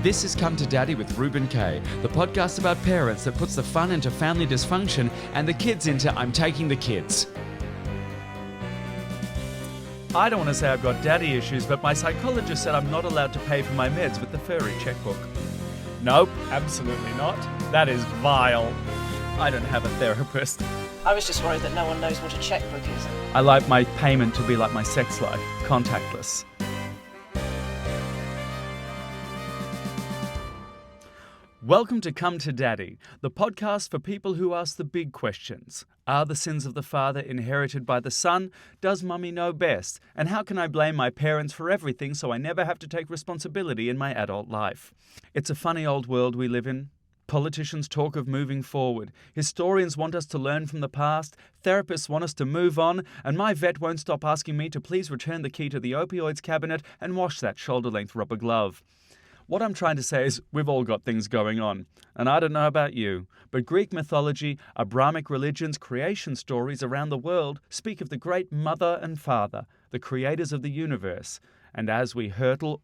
This is Come to Daddy with Reuben Kaye, the podcast about parents that puts the fun into family dysfunction and the kids into I'm taking the kids. I don't want to say I've got daddy issues, but my psychologist said I'm not allowed to pay for my meds with the furry checkbook. Nope, absolutely not. That is vile. I don't have a therapist. I was just worried that no one knows what a checkbook is. I like my payment to be like my sex life, contactless. Welcome to Come to Daddy, the podcast for people who ask the big questions. Are the sins of the father inherited by the son? Does mummy know best? And how can I blame my parents for everything so I never have to take responsibility in my adult life? It's a funny old world we live in. Politicians talk of moving forward. Historians want us to learn from the past. Therapists want us to move on. And my vet won't stop asking me to please return the key to the opioids cabinet and wash that shoulder-length rubber glove. What I'm trying to say is we've all got things going on. And I don't know about you, but Greek mythology, Abrahamic religions, creation stories around the world speak of the great mother and father, the creators of the universe. And as we hurtle,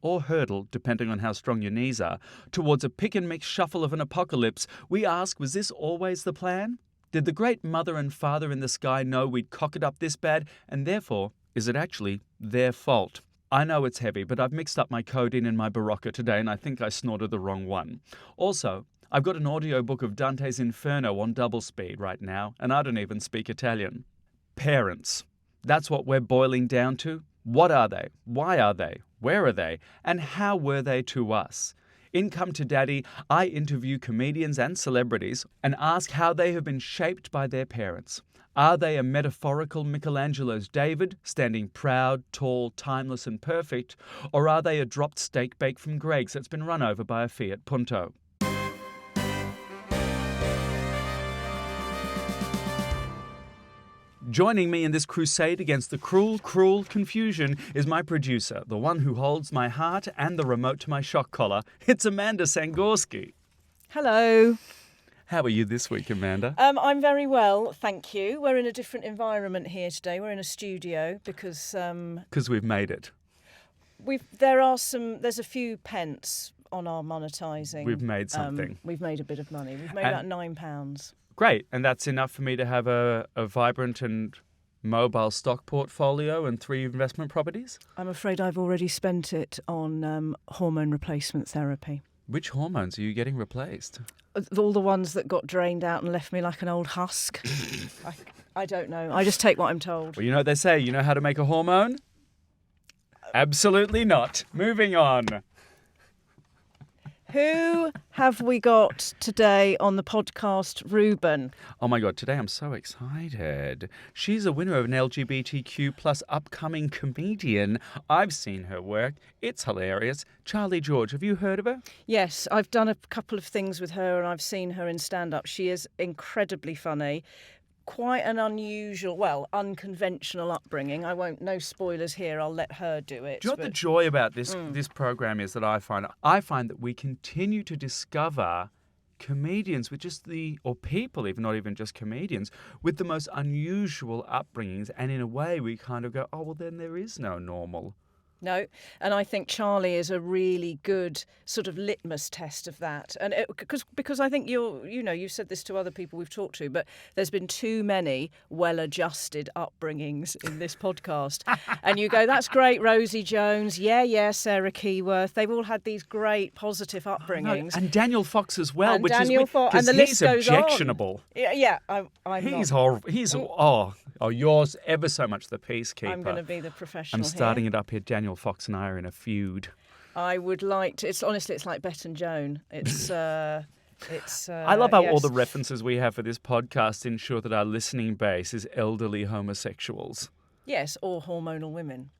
depending on how strong your knees are, towards a pick-and-mix shuffle of an apocalypse, we ask, was this always the plan? Did the great mother and father in the sky know we'd cock it up this bad, and therefore, is it actually their fault? I know it's heavy, but I've mixed up my codeine and my Barocca today, and I think I snorted the wrong one. Also, I've got an audiobook of Dante's Inferno on double speed right now, and I don't even speak Italian. Parents. That's what we're boiling down to. What are they? Why are they? Where are they? And how were they to us? In Come to Daddy, I interview comedians and celebrities and ask how they have been shaped by their parents. Are they a metaphorical Michelangelo's David, standing proud, tall, timeless and perfect? Or are they a dropped steak bake from Greg's that's been run over by a Fiat Punto? Joining me in this crusade against the cruel confusion is my producer, the one who holds my heart and the remote to my shock collar. It's Amanda Sangorski. Hello. How are you this week, Amanda? I'm very well, thank you. We're in a different environment here today. We're in a studio because we've made it. There's a few pence on our monetising. We've made something. We've made a bit of money. We've made about £9. Great, and that's enough for me to have a vibrant and mobile stock portfolio and 3 investment properties? I'm afraid I've already spent it on hormone replacement therapy. Which hormones are you getting replaced? All the ones that got drained out and left me like an old husk. I don't know. I just take what I'm told. Well, you know what they say. You know how to make a hormone? Absolutely not. Moving on. Who have we got today on the podcast? Reuben. Oh my God, today I'm so excited. She's a winner of an LGBTQ plus upcoming comedian. I've seen her work. It's hilarious. Charlie George, have you heard of her? Yes, I've done a couple of things with her and I've seen her in stand-up. She is incredibly funny. Quite an unusual, unconventional upbringing. No spoilers here, I'll let her do it. Do you know what the joy about this program is that I find? I find that we continue to discover comedians with or people, even not even just comedians, with the most unusual upbringings, and in a way we kind of go, oh, well, then there is no normal. No, and I think Charlie is a really good sort of litmus test of that. And because I think you've said this to other people we've talked to, but there's been too many well-adjusted upbringings in this podcast. And you go, that's great, Rosie Jones. Yeah, Sarah Keyworth. They've all had these great positive upbringings. And Daniel Fox as well, and the list goes objectionable. On. Yeah, I'm he's not. horrible. He's yours ever so much the peacekeeper. I'm going to be the professional. I'm starting it up here. Daniel Fox and I are in a feud. I would like to. It's like Bet and Joan. It's. I love how all the references we have for this podcast ensure that our listening base is elderly homosexuals. Yes, or hormonal women.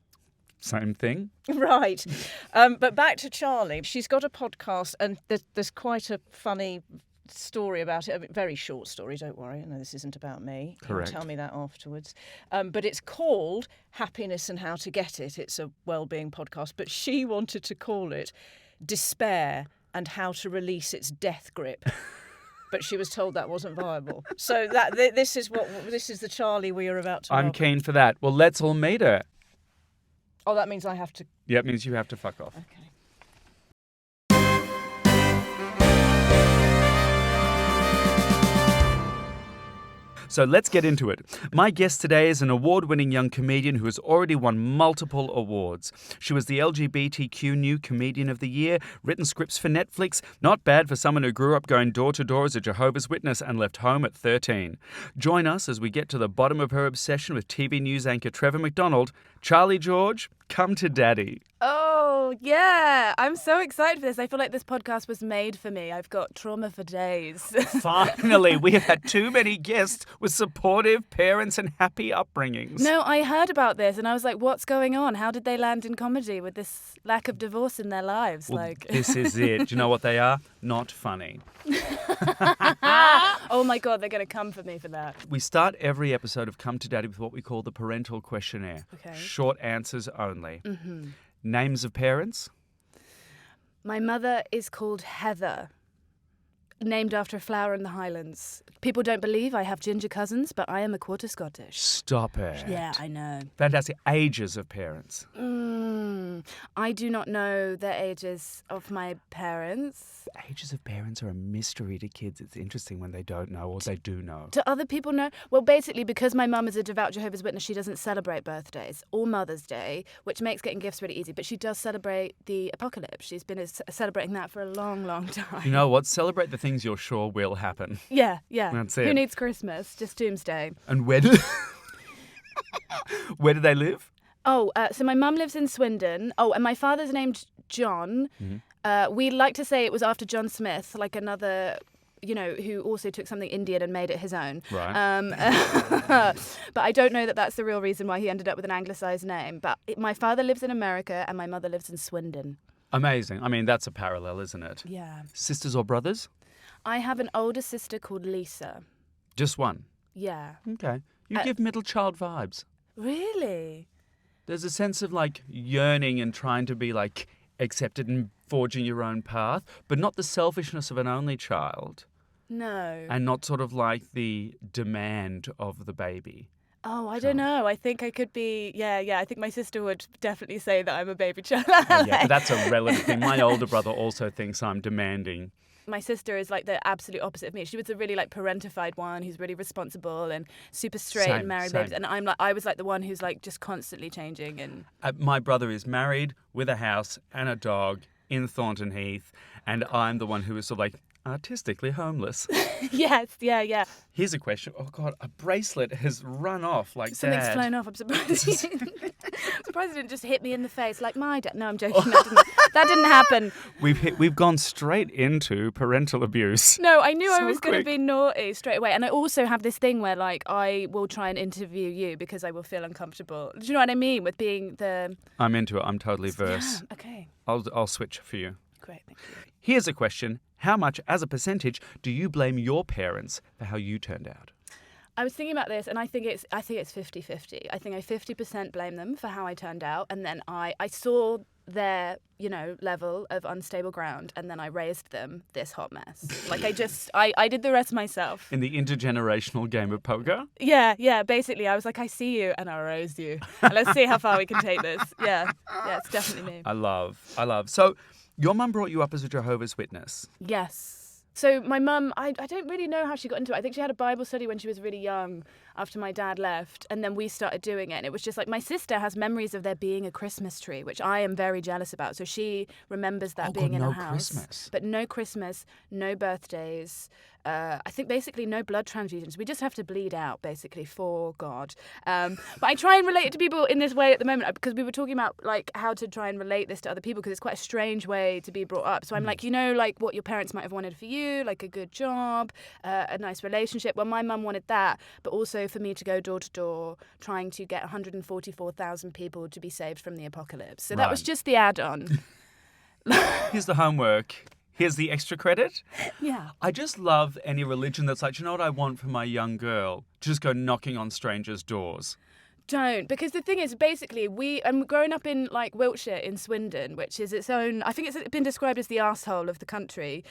Same thing. Right. But back to Charlie. She's got a podcast, and there's quite a funny story about it. A very short story, don't worry. No, this isn't about me. Correct. You'll tell me that afterwards. But it's called Happiness and How to Get It. It's a well-being podcast. But she wanted to call it Despair and How to Release Its Death Grip. But she was told that wasn't viable. So this is the Charlie we are about to I'm welcome. keen for that. Well, let's all meet her. Oh, that means I have to... Yeah, it means you have to fuck off. Okay. So let's get into it. My guest today is an award-winning young comedian who has already won multiple awards. She was the LGBTQ New Comedian of the Year, written scripts for Netflix. Not bad for someone who grew up going door-to-door as a Jehovah's Witness and left home at 13. Join us as we get to the bottom of her obsession with TV news anchor Trevor McDonald. Charlie George, come to Daddy. Oh, yeah. I'm so excited for this. I feel like this podcast was made for me. I've got trauma for days. Finally, we have had too many guests with supportive parents and happy upbringings. No, I heard about this and I was like, what's going on? How did they land in comedy with this lack of divorce in their lives? Well, this is it. Do you know what they are? Not funny. Oh my God, they're going to come for me for that. We start every episode of Come to Daddy with what we call the parental questionnaire. Okay. Short answers only. Mm-hmm. Names of parents? My mother is called Heather, named after a flower in the Highlands. People don't believe I have ginger cousins, but I am a quarter Scottish. Stop it. Yeah, I know. Fantastic. Ages of parents? I do not know the ages of my parents. Ages of parents are a mystery to kids. It's interesting when they don't know or they do know. Do other people know? Well, basically, because my mum is a devout Jehovah's Witness, she doesn't celebrate birthdays or Mother's Day, which makes getting gifts really easy. But she does celebrate the apocalypse. She's been celebrating that for a long, long time. You know what? Celebrate the things you're sure will happen. Yeah. That's it. Who needs Christmas? Just doomsday. And where do they live? Oh, so my mum lives in Swindon. Oh, and my father's named John. Mm-hmm. We like to say it was after John Smith, like another, who also took something Indian and made it his own. Right. But I don't know that that's the real reason why he ended up with an anglicised name. But my father lives in America and my mother lives in Swindon. Amazing. I mean, that's a parallel, isn't it? Yeah. Sisters or brothers? I have an older sister called Lisa. Just one? Yeah. Okay. You give middle child vibes. Really? There's a sense of yearning and trying to be accepted and forging your own path, but not the selfishness of an only child. No. And not sort of the demand of the baby. Oh, I don't know. I think I could be, I think my sister would definitely say that I'm a baby child. Yeah, but that's a relative thing. My older brother also thinks I'm demanding. My sister is the absolute opposite of me. She was a really parentified one who's really responsible and super straight and married babies. And I was the one who's just constantly changing. And my brother is married with a house and a dog in Thornton Heath, and I'm the one who is sort of artistically homeless. Yes, yeah. Here's a question. Oh God, a bracelet has run off Something's Dad. flown off. I'm surprised. I'm surprised it didn't just hit me in the face like my dad. No, I'm joking. That didn't happen. We've gone straight into parental abuse. No, I knew I was quick. going to be naughty straight away. And I also have this thing where I will try and interview you because I will feel uncomfortable. Do you know what I mean with being the... I'm into it. I'm totally verse. Yeah, okay. I'll switch for you. Great, thank you. Here's a question. How much, as a percentage, do you blame your parents for how you turned out? I was thinking about this, and I think it's 50-50. I think I 50% blame them for how I turned out, and then I saw their, level of unstable ground, and then I raised them this hot mess. I did the rest myself. In the intergenerational game of poker? Yeah, basically. I was I see you, and I raised you. And let's see how far we can take this. Yeah, it's definitely me. I love. So, your mum brought you up as a Jehovah's Witness. Yes. So my mum, I don't really know how she got into it. I think she had a Bible study when she was really young after my dad left, and then we started doing it. And it was just my sister has memories of there being a Christmas tree, which I am very jealous about. So she remembers that being in no her house. Christmas. But no Christmas, no birthdays. I think basically no blood transfusions. We just have to bleed out, basically, for God. But I try and relate it to people in this way at the moment because we were talking about how to try and relate this to other people because it's quite a strange way to be brought up. So I'm what your parents might have wanted for you, a good job, a nice relationship. Well, my mum wanted that, but also for me to go door to door trying to get 144,000 people to be saved from the apocalypse. So that was just the add-on. Here's the homework. Here's the extra credit. Yeah. I just love any religion that's you know what I want for my young girl? To just go knocking on strangers' doors. Don't, because the thing is, basically, I'm growing up in Wiltshire in Swindon, which is its own. I think it's been described as the arsehole of the country.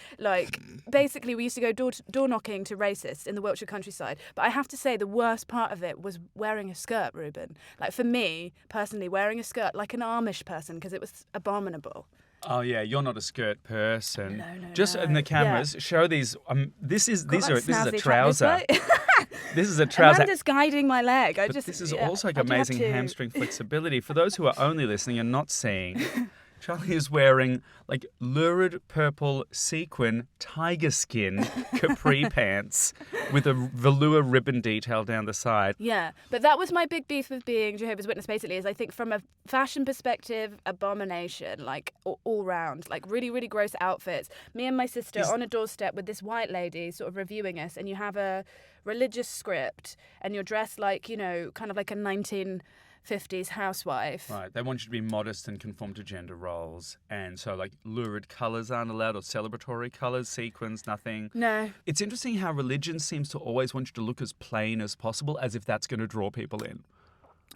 Basically, we used to go door knocking to racists in the Wiltshire countryside. But I have to say, the worst part of it was wearing a skirt, Reuben. For me personally, wearing a skirt like an Amish person because it was abominable. Oh yeah, you're not a skirt person. No. Just in the cameras, show these. This is a snazzy trouser. This is a trouser. Amanda's guiding my leg. But this is also like amazing hamstring flexibility. For those who are only listening and not seeing, Charlie is wearing like lurid purple sequin tiger skin capri pants with a velour ribbon detail down the side. Yeah, but that was my big beef with being Jehovah's Witness, basically, is I think from a fashion perspective, abomination, like all round, like really, really gross outfits. Me and my sister on a doorstep with this white lady sort of reviewing us, and you have a religious script and you're dressed like, you know, kind of like a 1950s housewife. Right, they want you to be modest and conform to gender roles. And so, like, lurid colours aren't allowed or celebratory colours, sequins, nothing. No. It's interesting how religion seems to always want you to look as plain as possible, as if that's going to draw people in.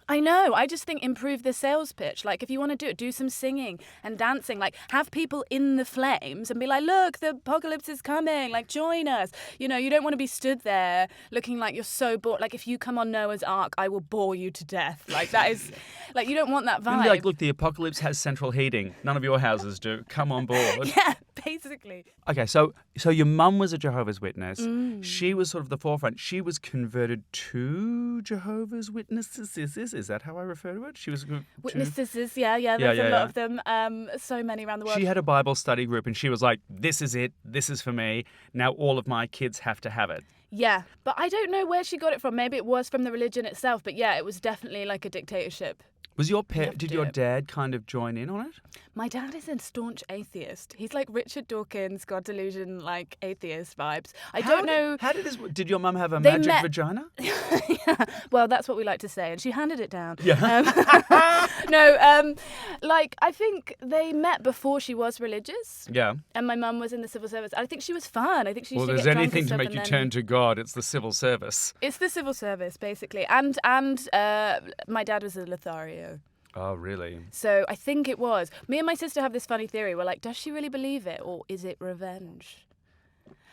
I know. I just think improve the sales pitch. Like, if you want to do it, do some singing and dancing. Like, have people in the flames and be like, look, the apocalypse is coming. Like, join us. You know, you don't want to be stood there looking like you're so bored. Like, if you come on Noah's Ark, I will bore you to death. Like, that is, like, you don't want that vibe. Like, look, the apocalypse has central heating. None of your houses do. Come on board. Yeah, basically. Okay, so your mum was a Jehovah's Witness. She was sort of the forefront. She was converted to Jehovah's Witnesses. Is that how I refer to it? She was Witnesses, yeah. There's a lot of them. So many around the world. She had a Bible study group, and she was like, "This is it. This is for me. Now all of my kids have to have it." Yeah, but I don't know where she got it from. Maybe it was from the religion itself. But yeah, it was definitely like a dictatorship. Was did your dad kind of join in on it? My dad is a staunch atheist. He's like Richard Dawkins, God delusion, like atheist vibes. I don't know. How did this? Did your mum have a magic vagina? Yeah. Well, that's what we like to say, and she handed it down. Yeah. Like I think they met before she was religious. Yeah. And my mum was in the civil service. I think she was fun. I think she. Well, used to there's get drunk anything and to stuff, make you turn to God. It's the civil service. It's the civil service, basically, and my dad was a Lothario. Oh, really? So I think it was. Me and my sister have this funny theory. We're like, does she really believe it, or is it revenge?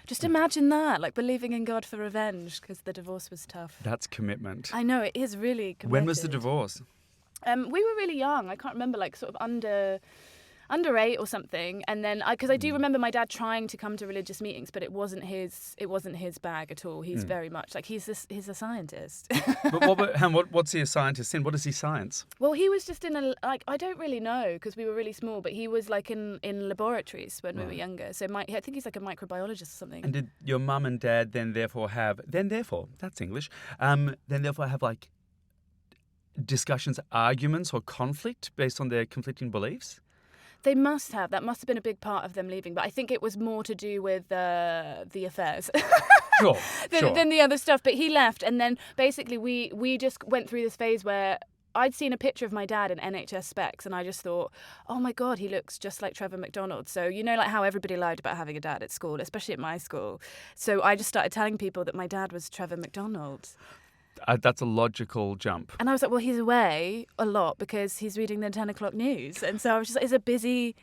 Just imagine that, like believing in God for revenge because the divorce was tough. That's commitment. I know, it is really committed. When was the divorce? We were really young. I can't remember, like sort of under 8 or something. And then because I do remember my dad trying to come to religious meetings, but it wasn't his bag at all. He's very much like he's a scientist. But what's he a scientist in? What is he science? Well, he was just in I don't really know because we were really small, but he was like in laboratories when we were younger. So I think he's like a microbiologist or something. And did your mum and dad that's English, have like discussions, arguments or conflict based on their conflicting beliefs? They must have. That must have been a big part of them leaving. But I think it was more to do with the affairs. Sure. than the other stuff. But he left. And then basically we just went through this phase where I'd seen a picture of my dad in NHS specs and I just thought, oh my God, he looks just like Trevor McDonald. So you know like how everybody lied about having a dad at school, especially at my school. So I just started telling people that my dad was Trevor McDonald. That's a logical jump. And I was like, well, he's away a lot because he's reading the 10 o'clock news. And so I was just like,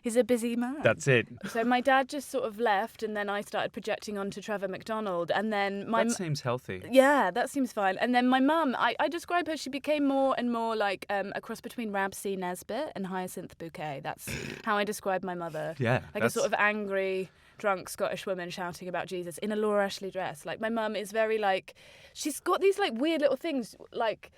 he's a busy man. That's it. So my dad just sort of left and then I started projecting onto Trevor McDonald. And then That seems healthy. Yeah, that seems fine. And then my mum, I describe her, she became more and more like a cross between Rabsy Nesbitt and Hyacinth Bouquet. That's how I describe my mother. Yeah. Like a sort of angry, drunk Scottish woman shouting about Jesus in a Laura Ashley dress. Like my mum is very like, she's got these like weird little things. Like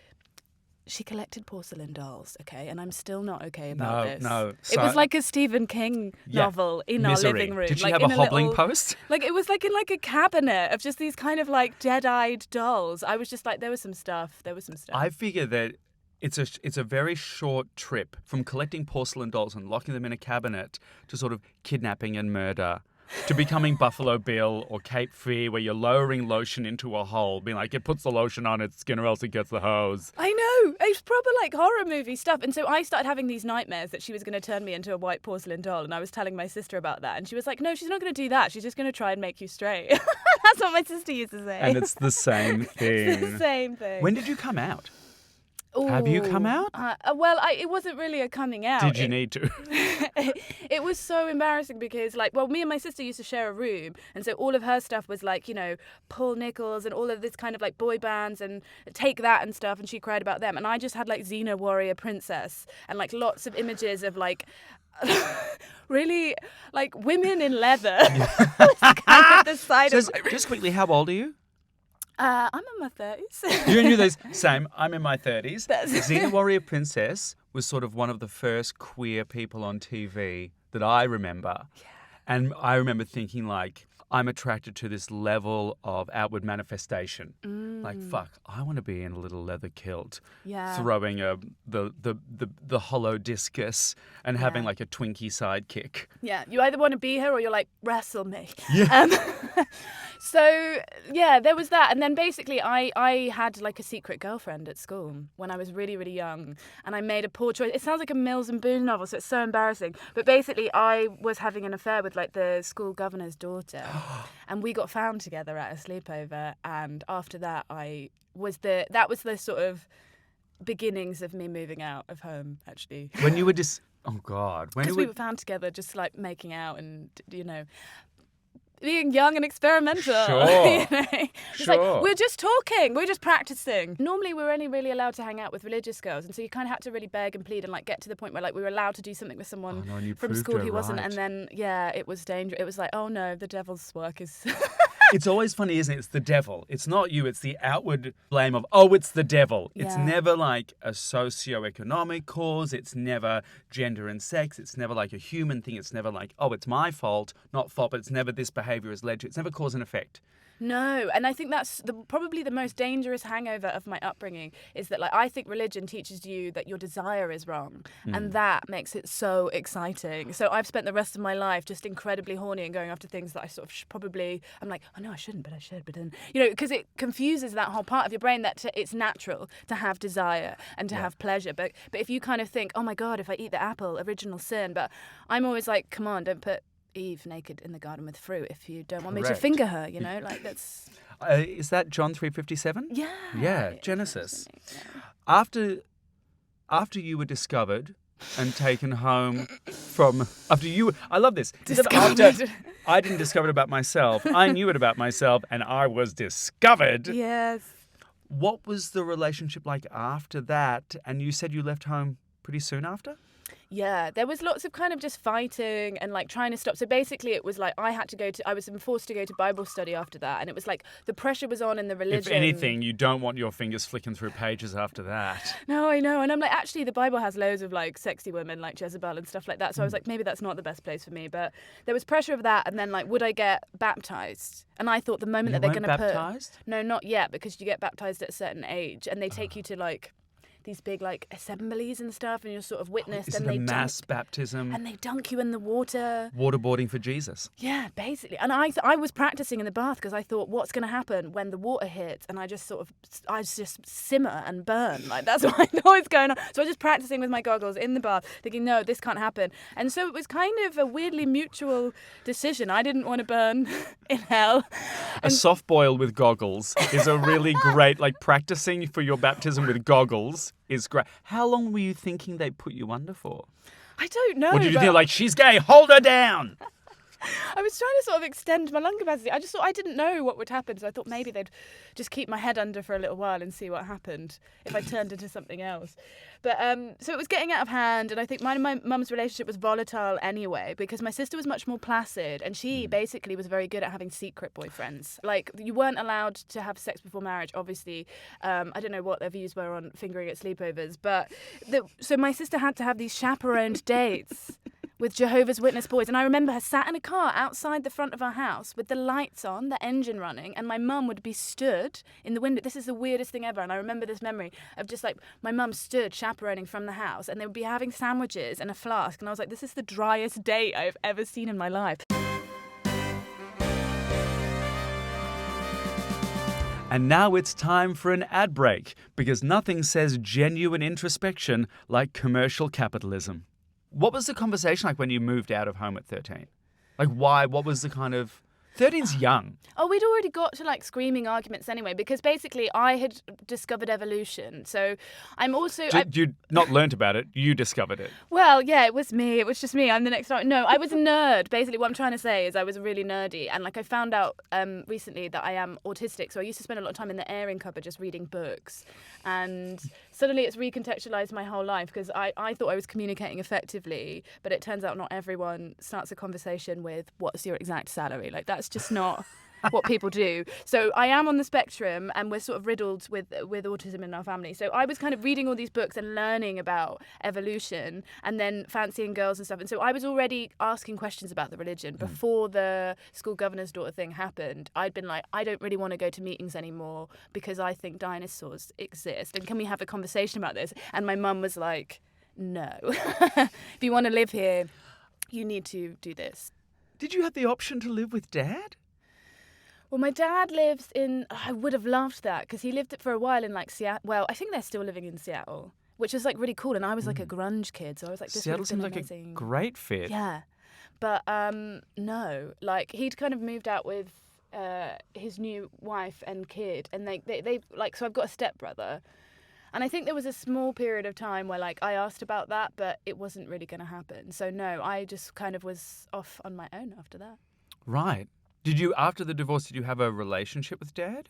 she collected porcelain dolls, okay, and I'm still not okay about this. No. It was like a Stephen King novel in Misery. Our living room. Did she like have a hobbling post? Like it was like in like a cabinet of just these kind of like dead-eyed dolls. I was just like, there was some stuff. I figure that it's a very short trip from collecting porcelain dolls and locking them in a cabinet to sort of kidnapping and murder. To becoming Buffalo Bill or Cape Fear, where you're lowering lotion into a hole, being like, it puts the lotion on its skin or else it gets the hose. I know. It's proper like horror movie stuff. And so I started having these nightmares that she was going to turn me into a white porcelain doll. And I was telling my sister about that. And she was like, no, she's not going to do that. She's just going to try and make you straight. That's what my sister used to say. And it's the same thing. It's the same thing. When did you come out? Ooh. Have you come out? It wasn't really a coming out. Did you need to? It was so embarrassing because, me and my sister used to share a room, and so all of her stuff was like, Paul Nichols and all of this kind of like boy bands and Take That and stuff, and she cried about them, and I just had like Xena Warrior Princess and like lots of images of like really like women in leather. Was kind of the side of Just quickly, how old are you? I'm in my 30s. You're in your 30s. Same. I'm in my 30s. That's- Xena Warrior Princess was sort of one of the first queer people on TV that I remember. Yeah. And I remember thinking, like, I'm attracted to this level of outward manifestation. Like, fuck, I want to be in a little leather kilt, throwing the hollow discus and having like a Twinkie sidekick. Yeah, you either want to be her or you're like, wrestle me. Yeah. So, yeah, there was that. And then basically I had like a secret girlfriend at school when I was really, really young. And I made a poor choice. It sounds like a Mills and Boon novel, so it's so embarrassing. But basically I was having an affair with like the school governor's daughter. And we got found together at a sleepover. And after that, that was the sort of beginnings of me moving out of home, actually. When you were oh God. Because we were found together just like making out and, being young and experimental. Sure. It's like, we're just talking, we're just practicing. Normally we were only really allowed to hang out with religious girls, and so you kind of had to really beg and plead and like get to the point where like we were allowed to do something with someone from school who wasn't, and then it was dangerous. It was like, oh no, the devil's work is It's always funny, isn't it? It's the devil. It's not you. It's the outward blame of, oh, it's the devil. It's never like a socioeconomic cause. It's never gender and sex. It's never like a human thing. It's never like, oh, it's my fault, not fault, but it's never this behaviour has led to. It's never cause and effect. No, and I think that's probably the most dangerous hangover of my upbringing is that, like, I think religion teaches you that your desire is wrong, and that makes it so exciting. So I've spent the rest of my life just incredibly horny and going after things that I sort of I'm like, oh no, I shouldn't, but I should. But then, because it confuses that whole part of your brain that it's natural to have desire and to have pleasure. But if you kind of think, oh my God, if I eat the apple, original sin. But I'm always like, come on, don't put Eve naked in the garden with fruit if you don't want me to finger her, like that's... Is that John 3:57? Yeah, Genesis. After you were discovered and taken home I love this. After I didn't discover it about myself. I knew it about myself and I was discovered. Yes. What was the relationship like after that? And you said you left home pretty soon after? Yeah, there was lots of kind of just fighting and like trying to stop. So basically it was like I was forced to go to Bible study after that. And it was like the pressure was on in the religion. If anything, you don't want your fingers flicking through pages after that. No, I know. And I'm like, actually, the Bible has loads of like sexy women like Jezebel and stuff like that. So I was like, maybe that's not the best place for me. But there was pressure of that. And then like, would I get baptized? And I thought the moment that they're going to baptized? No, not yet, because you get baptized at a certain age and they take you to like these big like assemblies and stuff, and you're sort of witnessed. Is and it they a mass baptism? And they dunk you in the water. Waterboarding for Jesus. Yeah, basically. And I was practicing in the bath because I thought, what's going to happen when the water hits? And I just simmer and burn. Like that's what I thought was going on. So I was just practicing with my goggles in the bath, thinking, no, this can't happen. And so it was kind of a weirdly mutual decision. I didn't want to burn in hell. A soft boil with goggles is a really great, like practicing for your baptism with goggles is great. How long were you thinking they put you under for? I don't know. Or did you think like, she's gay, hold her down? I was trying to sort of extend my lung capacity. I just thought I didn't know what would happen, so I thought maybe they'd just keep my head under for a little while and see what happened if I turned into something else. But so it was getting out of hand, and I think my mum's relationship was volatile anyway because my sister was much more placid, and she basically was very good at having secret boyfriends. Like, you weren't allowed to have sex before marriage, obviously. I don't know what their views were on fingering at sleepovers, but so my sister had to have these chaperoned dates with Jehovah's Witness boys. And I remember her sat in a car outside the front of our house with the lights on, the engine running, and my mum would be stood in the window. This is the weirdest thing ever. And I remember this memory of just like my mum stood chaperoning from the house, and they would be having sandwiches and a flask. And I was like, this is the driest date I've ever seen in my life. And now it's time for an ad break, because nothing says genuine introspection like commercial capitalism. What was the conversation like when you moved out of home at 13? Like, why? What was the kind of... 13's young. Oh, we'd already got to like screaming arguments anyway, because basically I had discovered evolution. So I'm also... You not learnt about it, you discovered it. Well, yeah, it was me. It was just me. I'm the next... No, I was a nerd. Basically, what I'm trying to say is I was really nerdy. And like I found out recently that I am autistic. So I used to spend a lot of time in the airing cupboard just reading books. And suddenly it's recontextualized my whole life, because I thought I was communicating effectively, but it turns out not everyone starts a conversation with, what's your exact salary? Like, that's just not what people do. So I am on the spectrum, and we're sort of riddled with autism in our family. So I was kind of reading all these books and learning about evolution, and then fancying girls and stuff. And so I was already asking questions about the religion before the school governor's daughter thing happened. I'd been like, I don't really want to go to meetings anymore because I think dinosaurs exist, and can we have a conversation about this? And my mum was like, no. If you want to live here, you need to do this. Did you have the option to live with Dad? Well, my dad lives in... I would have loved that, because he lived it for a while in, like, Seattle. Well, I think they're still living in Seattle, which is, like, really cool. And I was, like, a grunge kid, so I was like, this Seattle would have seems been like amazing. a great fit. Yeah. But, no. Like, he'd kind of moved out with his new wife and kid, and they like... So I've got a stepbrother. And I think there was a small period of time where, like, I asked about that, but it wasn't really going to happen. So, no, I just kind of was off on my own after that. Right. Did you, after the divorce, did you have a relationship with Dad?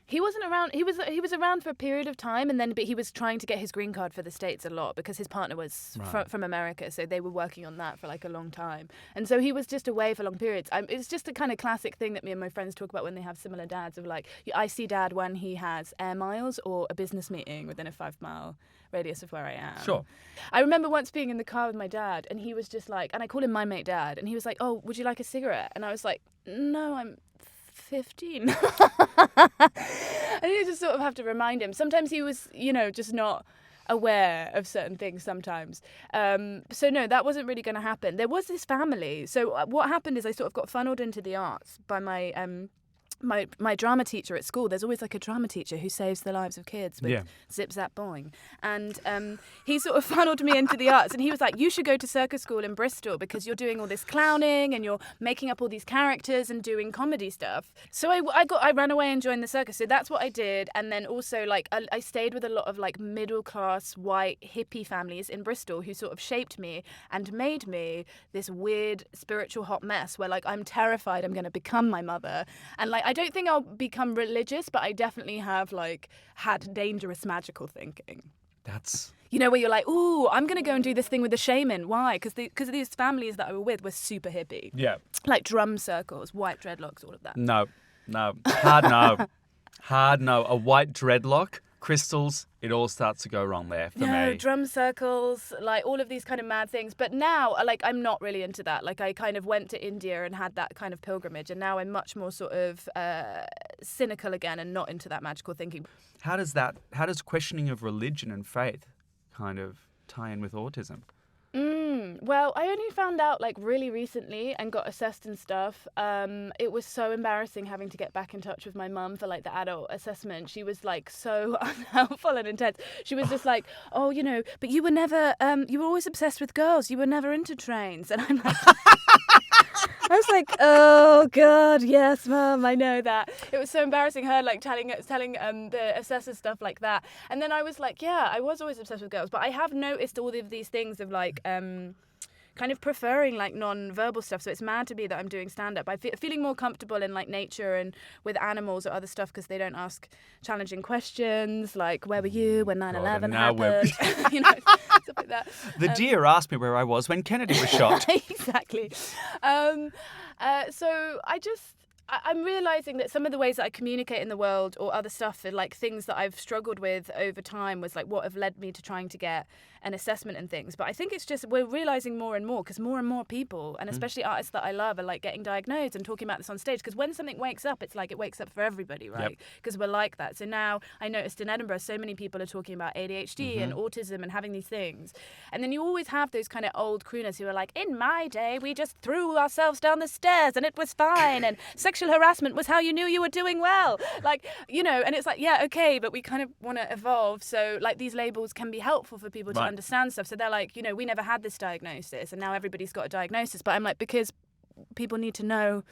He wasn't around. He was around for a period of time, but he was trying to get his green card for the States a lot because his partner was from America, so they were working on that for like a long time, and so he was just away for long periods. It's just a kind of classic thing that me and my friends talk about when they have similar dads, of like, I see Dad when he has air miles or a business meeting within a 5-mile radius of where I am. Sure. I remember once being in the car with my dad, and he was just like, and I call him my mate Dad, and he was like, oh, would you like a cigarette? And I was like, no, I'm 15. And you just sort of have to remind him. Sometimes he was, just not aware of certain things sometimes. So no, that wasn't really going to happen. There was this family. So what happened is I sort of got funneled into the arts by my drama teacher at school. There's always like a drama teacher who saves the lives of kids with zip zap boing, and he sort of funneled me into the arts, and he was like, you should go to circus school in Bristol because you're doing all this clowning and you're making up all these characters and doing comedy stuff. So I ran away and joined the circus. So that's what I did. And then also, like, I stayed with a lot of like middle class white hippie families in Bristol who sort of shaped me and made me this weird spiritual hot mess where, like, I'm terrified I'm going to become my mother, and like I don't think I'll become religious, but I definitely have, like, had dangerous magical thinking. That's... where you're like, ooh, I'm going to go and do this thing with the shaman. Why? Because these families that I were with were super hippie. Yeah. Like drum circles, white dreadlocks, all of that. No. Hard no. Hard no. A white dreadlock, crystals, it all starts to go wrong there for me. Drum circles, like all of these kind of mad things. But now, like, I'm not really into that. Like, I kind of went to India and had that kind of pilgrimage, and now I'm much more sort of cynical again and not into that magical thinking. How does questioning of religion and faith kind of tie in with autism? Well, I only found out, like, really recently and got assessed and stuff. It was so embarrassing having to get back in touch with my mum for, like, the adult assessment. She was, like, so unhelpful and intense. She was just like, oh, but you were never, you were always obsessed with girls. You were never into trains. And I'm like... I was like, oh God, yes, Mum, I know that. It was so embarrassing, her like telling the assessor stuff like that. And then I was like, yeah, I was always obsessed with girls, but I have noticed all of these things of like kind of preferring like non-verbal stuff. So it's mad to me that I'm doing stand-up. I'm feeling more comfortable in like nature and with animals or other stuff because they don't ask challenging questions like, where were you when 9/11 happened? Stuff like that. The deer asked me where I was when Kennedy was shot. Exactly. So I'm realising that some of the ways that I communicate in the world or other stuff are like things that I've struggled with over time was like what have led me to trying to get an assessment and things. But I think it's just we're realising more and more because more and more people, and especially artists that I love, are like getting diagnosed and talking about this on stage because when something wakes up, it's like it wakes up for everybody, right? Because we're like that. So now I noticed in Edinburgh so many people are talking about ADHD and autism and having these things. And then you always have those kind of old crooners who are like, in my day, we just threw ourselves down the stairs and it was fine and sexual harassment was how you knew you were doing well. Like, and it's like, yeah, okay, but we kind of want to evolve. So like these labels can be helpful for people to understand stuff. So they're like, we never had this diagnosis and now everybody's got a diagnosis. But I'm like, because people need to know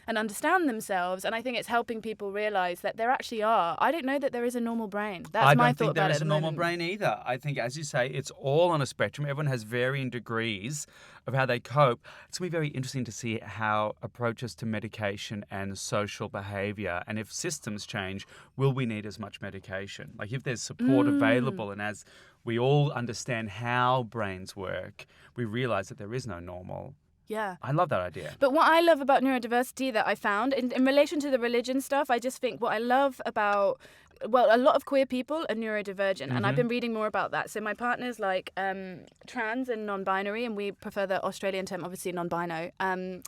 and understand themselves, and I think it's helping people realise that there actually are. I don't know that there is a normal brain. That's my thought about it. I don't think there is a normal brain either. I think, as you say, it's all on a spectrum. Everyone has varying degrees of how they cope. It's going to be very interesting to see how approaches to medication and social behaviour, and if systems change, will we need as much medication? Like if there's support available, and as we all understand how brains work, we realise that there is no normal. Yeah. I love that idea. But what I love about neurodiversity that I found, in relation to the religion stuff, I just think what I love about, well, a lot of queer people are neurodivergent, and I've been reading more about that. So my partner's like trans and non-binary, and we prefer the Australian term, obviously non-bino. Love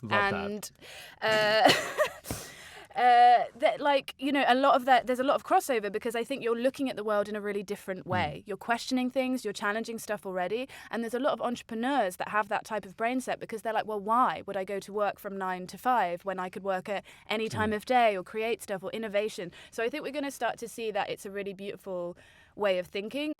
that, like, you know, a lot of that, there's a lot of crossover because I think you're looking at the world in a really different way. You're questioning things, you're challenging stuff already, and there's a lot of entrepreneurs that have that type of brain set because they're like, well, why would I go to work from 9 to 5 when I could work at any time of day or create stuff or innovation? So I think we're going to start to see that it's a really beautiful way of thinking.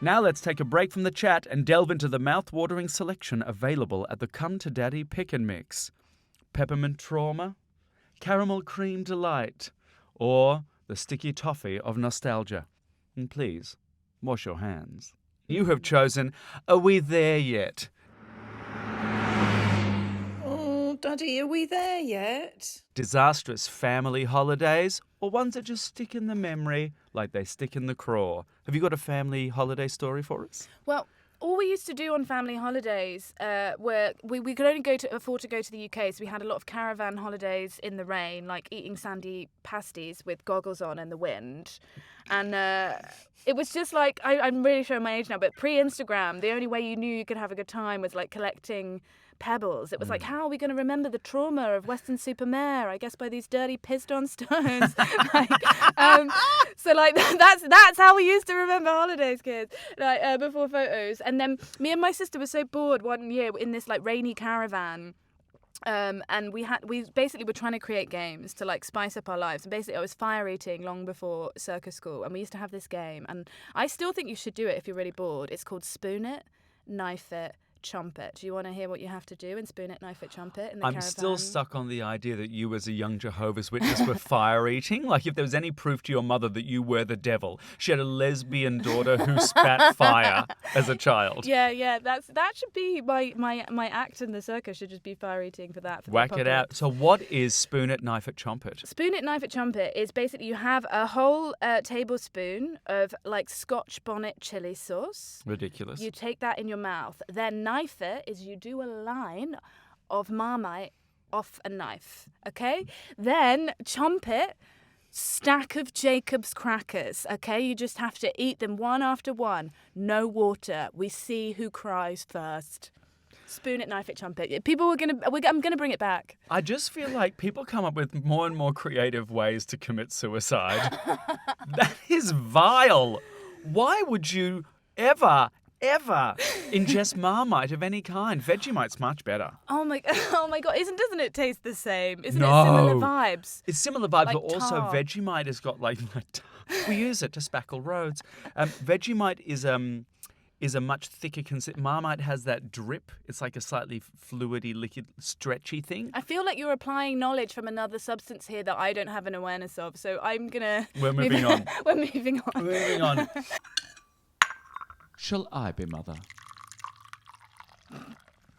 Now let's take a break from the chat and delve into the mouth-watering selection available at the Come to Daddy Pick and Mix. Peppermint trauma, caramel cream delight, or the sticky toffee of nostalgia. And please, wash your hands. You have chosen Are We There Yet? Oh, Daddy, are we there yet? Disastrous family holidays, or ones that just stick in the memory like they stick in the craw. Have you got a family holiday story for us? Well, all we used to do on family holidays were we could only afford to go to the UK, so we had a lot of caravan holidays in the rain, like eating sandy pasties with goggles on in the wind. And it was just like, I'm really showing my age now, but pre-Instagram, the only way you knew you could have a good time was like collecting pebbles. It was like, how are we going to remember the trauma of Weston-super-Mare? I guess by these dirty pissed-on stones. So like that's how we used to remember holidays, kids. Like before photos. And then me and my sister were so bored one year in this like rainy caravan. And we basically were trying to create games to like spice up our lives. And basically I was fire eating long before circus school, and we used to have this game, and I still think you should do it if you're really bored. It's called Spoon It, Knife It, Chomp It. Do you want to hear what you have to do in Spoon It, Knife It, Chomp It in the I'm caravan? still stuck on the idea that you as a young Jehovah's Witness were fire eating. Like if there was any proof to your mother that you were the devil. She had a lesbian daughter who spat fire as a child. Yeah, that should be my act in the circus, should just be fire eating for that. For Whack it out. So what is Spoon It, Knife It, Chomp It? Spoon It, Knife It, Chomp It is basically you have a whole tablespoon of like Scotch bonnet chili sauce. Ridiculous. You take that in your mouth. Then Knife It is you do a line of Marmite off a knife, okay? Then Chomp It, stack of Jacob's crackers, okay? You just have to eat them one after one. No water. We see who cries first. Spoon It, Knife It, Chomp It. I'm gonna bring it back. I just feel like people come up with more and more creative ways to commit suicide. That is vile. Why would you ever ingest Marmite of any kind? Vegemite's much better. Oh my God! Doesn't it taste the same? Isn't No. it similar vibes? It's similar vibes, Like but also tar. Vegemite has got like we use it to spackle roads. Vegemite is a much thicker Marmite has that drip. It's like a slightly fluidy, liquid, stretchy thing. I feel like you're applying knowledge from another substance here that I don't have an awareness of. So I'm gonna. We're moving on. We're moving on. Moving on. Shall I be mother?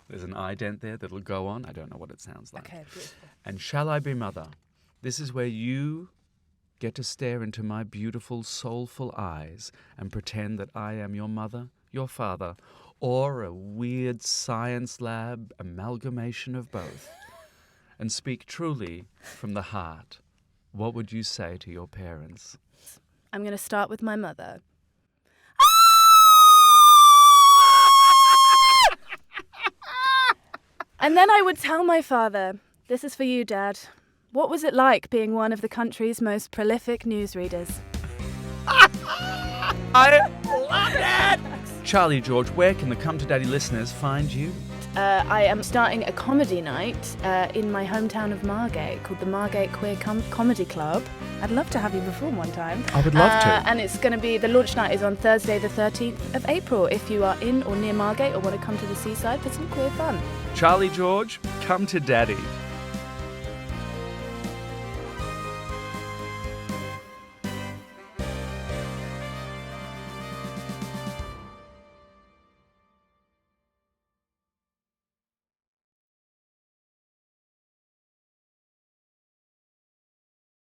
There's an ident there that'll go on. I don't know what it sounds like. Okay, beautiful. And shall I be mother? This is where you get to stare into my beautiful, soulful eyes and pretend that I am your mother, your father, or a weird science lab amalgamation of both, and speak truly from the heart. What would you say to your parents? I'm going to start with my mother. And then I would tell my father, this is for you, Dad. What was it like being one of the country's most prolific newsreaders? I love it! Charlie George, where can the Come to Daddy listeners find you? I am starting a comedy night in my hometown of Margate called the Margate Queer Comedy Club. I'd love to have you perform one time. I would love to. And it's going to be, the launch night is on Thursday the 13th of April. If you are in or near Margate or want to come to the seaside for some queer fun. Charlie George, Come to Daddy.